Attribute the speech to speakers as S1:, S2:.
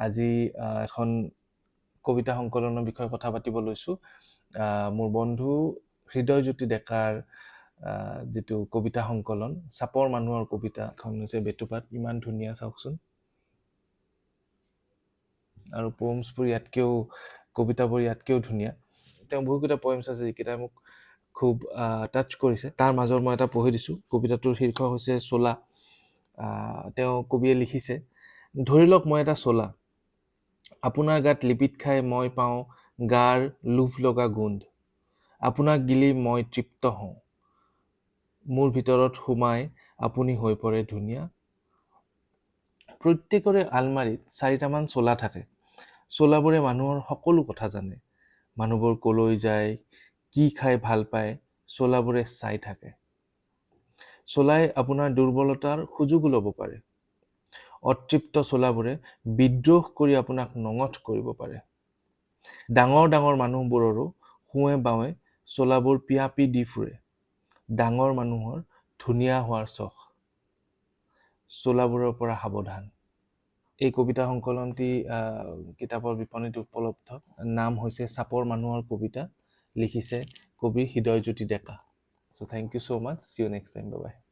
S1: আজি এখন কবিতা সংকলনৰ বিষয়ে কথা পাতিব লৈছোঁ। মোৰ বন্ধু হৃদয়জ্যোতি ডেকাৰ যিটো কবিতা সংকলন চাপৰ মানুহৰ কবিতা এখন হৈছে বেটুপাত। ইমান ধুনীয়া চাওকচোন। আৰু পয়েমছবোৰ ইয়াতকৈও কবিতাবোৰ ইয়াতকৈও ধুনীয়া। তেওঁ বহুকেইটা পয়েমছ আছে যিকেইটা মোক খুব টাচ কৰিছে। তাৰ মাজৰ মই এটা পঢ়ি দিছোঁ। কবিতাটোৰ শীৰ্ষক হৈছে চোলা। তেওঁ কবিয়ে লিখিছে, ধৰি লওক মই এটা চোলা, আপোনাৰ গাত লিপিত খাই মই পাওঁ গাৰ লোভ লগা গোন্ধ। আপোনাক গিলি মই তৃপ্ত হওঁ, মোৰ ভিতৰত সোমাই আপুনি হৈ পৰে ধুনীয়া। প্ৰত্যেকৰে আলমাৰীত 4টামান চোলা থাকে। চোলাবোৰে মানুহৰ সকলো কথা জানে। মানুহবোৰ কলৈ যায়, কি খাই ভাল পায়, চোলাবোৰে চাই থাকে। চোলাই আপোনাৰ দুৰ্বলতাৰ সুযোগো ল'ব পাৰে। অতৃপ্ত চোলাবোৰে বিদ্ৰোহ কৰি আপোনাক নঙঠ কৰিব পাৰে। ডাঙৰ ডাঙৰ মানুহবোৰৰো সোঁৱে বাৱে চোলাবোৰ পিয়াপি দি ফুৰে। ডাঙৰ মানুহৰ ধুনীয়া হোৱাৰ চখ। চোলাবোৰৰ পৰা সাৱধান। এই কবিতা সংকলনটি কিতাপৰ বিপণীত উপলব্ধ। নাম হৈছে চাপৰ মানুহৰ কবিতা। লিখিছে কবি হৃদয়জ্যোতি ডেকা। So thank you so much. See you next time. Bye bye.